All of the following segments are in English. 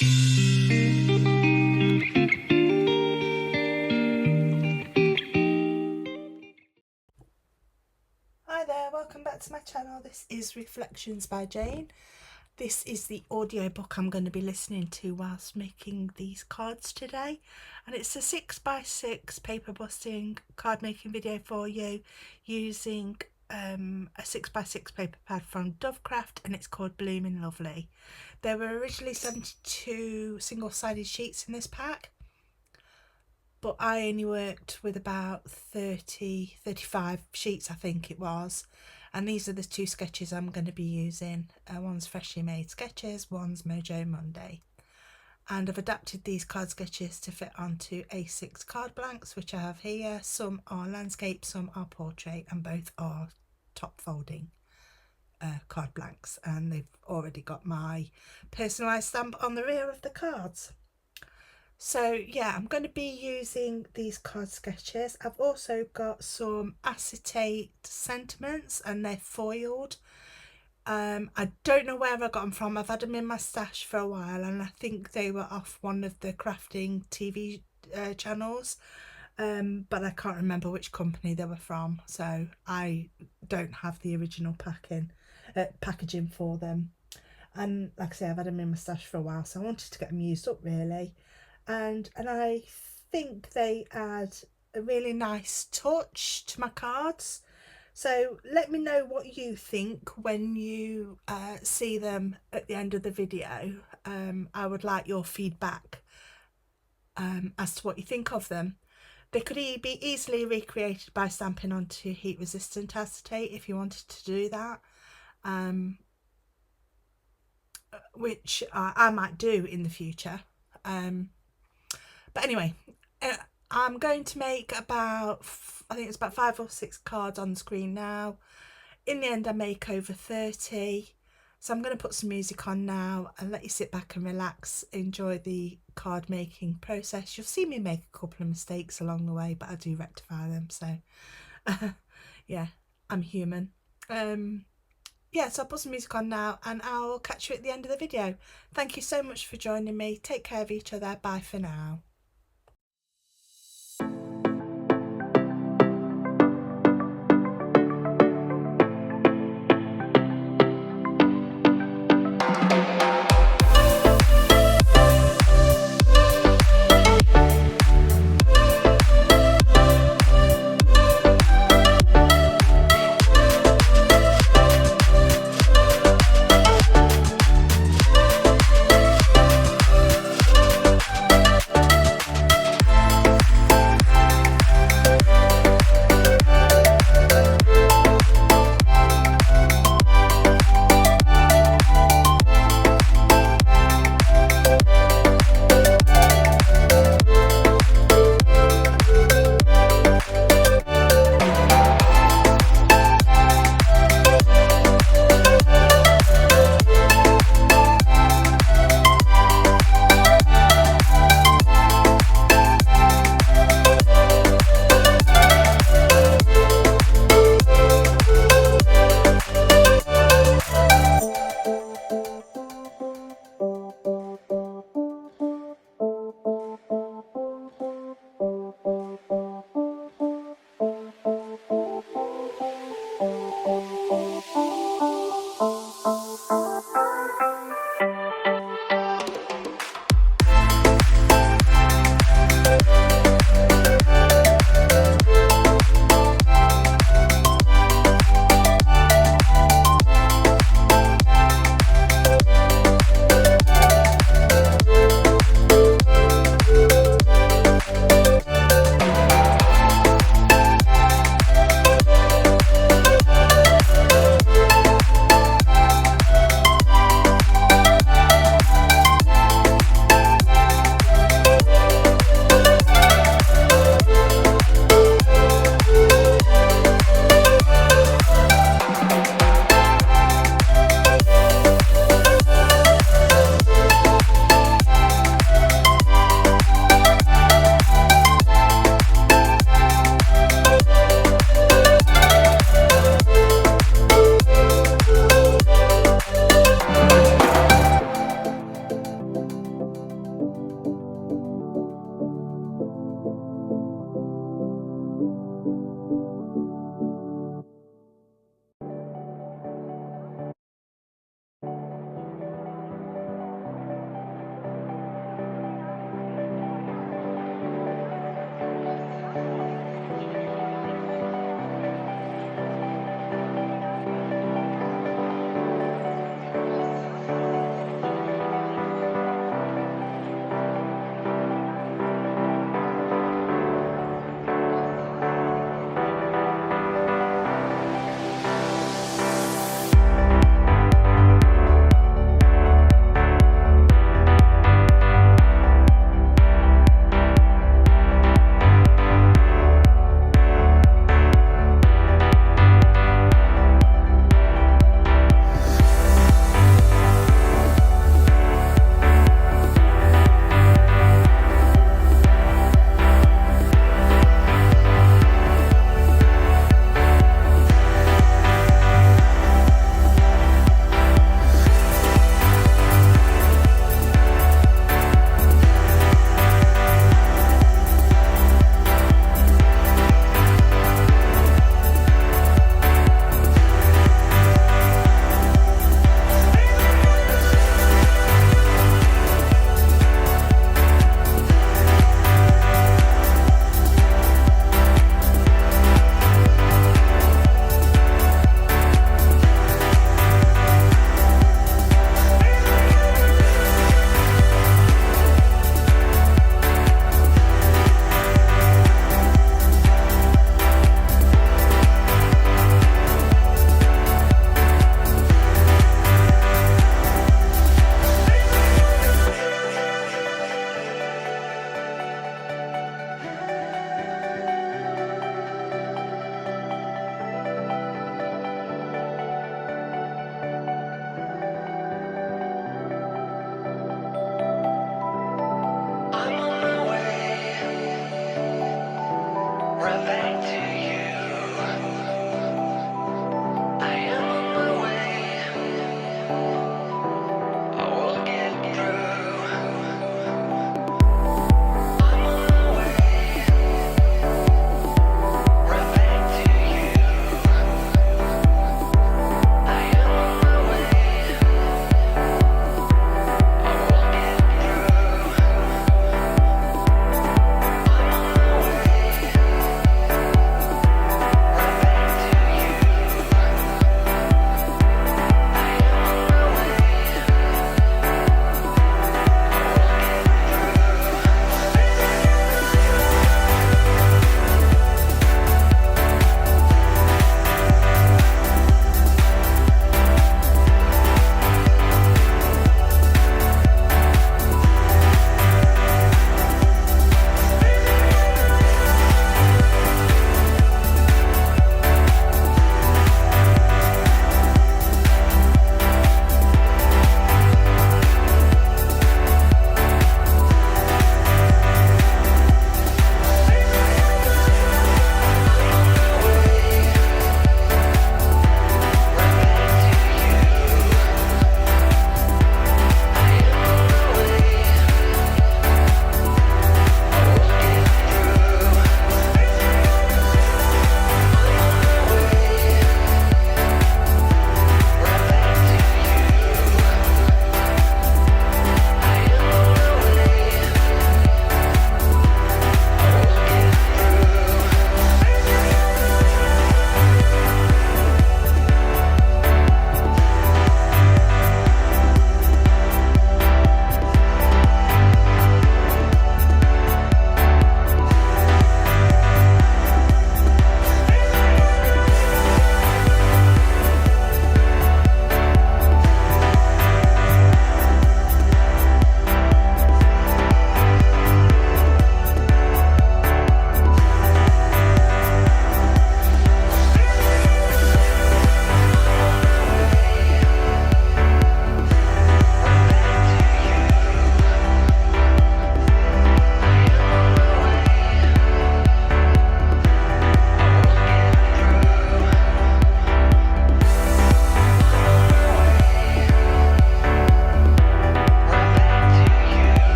Hi there, welcome back to my channel. This is Reflections by Jane. This is the audiobook I'm going to be listening to whilst making these cards today, and it's a 6x6 paper busting card making video for you using a 6x6 paper pad from Dovecraft, and it's called Blooming Lovely. There were originally 72 single-sided sheets in this pack, but I only worked with about 35 sheets, I think it was. And these are the two sketches I'm going to be using. One's Freshly Made Sketches, one's Mojo Monday. And I've adapted these card sketches to fit onto A6 card blanks, which I have here. Some are landscape, some are portrait, and both are top folding card blanks. And they've already got my personalised stamp on the rear of the cards. So yeah, I'm going to be using these card sketches. I've also got some acetate sentiments, and they're foiled. I don't know where I got them from. I've had them in my stash for a while, and I think they were off one of the crafting TV channels, but I can't remember which company they were from, so I don't have the original packaging for them. And like I say, I've had them in my stash for a while, so I wanted to get them used up really. And I think they add a really nice touch to my cards. So let me know what you think when you see them at the end of the video. I would like your feedback as to what you think of them. They could be easily recreated by stamping onto heat resistant acetate if you wanted to do that, which I might do in the future. But anyway, I'm going to make about, I think it's about 5 or 6 cards on the screen now. In the end, I make over 30. So I'm going to put some music on now and let you sit back and relax, enjoy the card making process. You'll see me make a couple of mistakes along the way, but I do rectify them. So yeah, I'm human. Yeah, so I'll put some music on now and I'll catch you at the end of the video. Thank you so much for joining me. Take care of each other. Bye for now.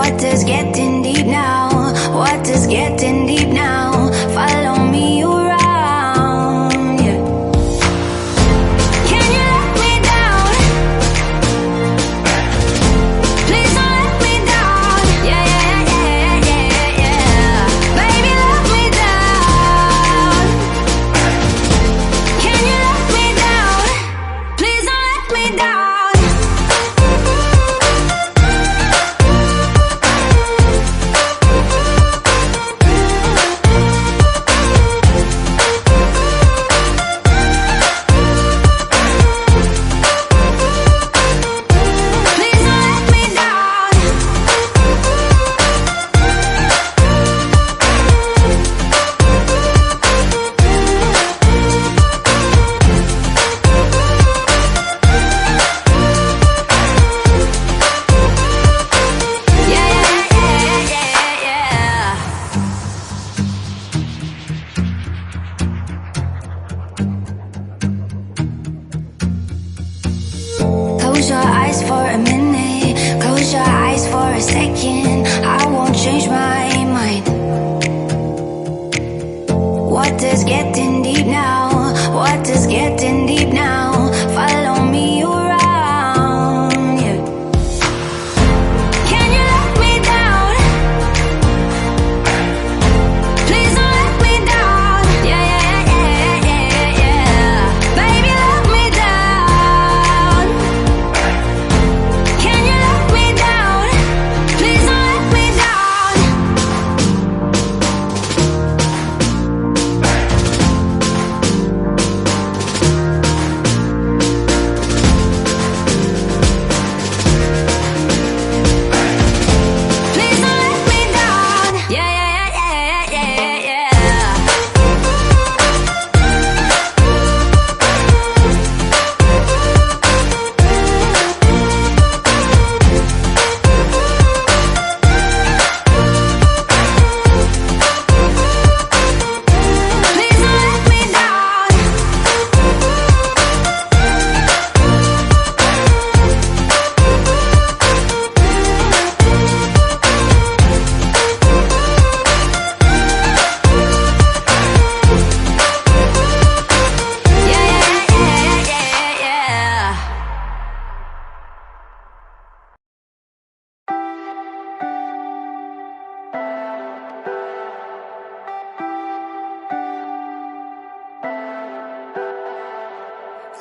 What does getting deep now? What does getting deep now? Follow me around, yeah. Can you let me down? Please don't let me down. Yeah, yeah, yeah, yeah, yeah. Baby, let me down. Can you let me down? Please don't let me down. Close your eyes for a minute, close your eyes for a second. I won't change my mind. What does getting deep now? What does getting deep now? Follow me around, yeah. Can you let me down? Please don't let me down. Yeah, yeah, yeah, yeah, yeah. Baby, let me down. Can you let me down? Please don't let me down. Please don't let me down. Yeah, yeah, yeah, yeah, yeah, yeah. Please don't let me down. Yeah, yeah, yeah, yeah, yeah.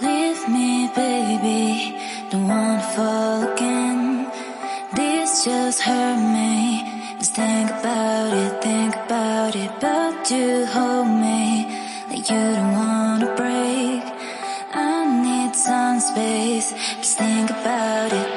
Leave me, baby, don't wanna fall again. This just hurt me. Just think about it, but you hold me like you don't wanna break. I need some space, just think about it.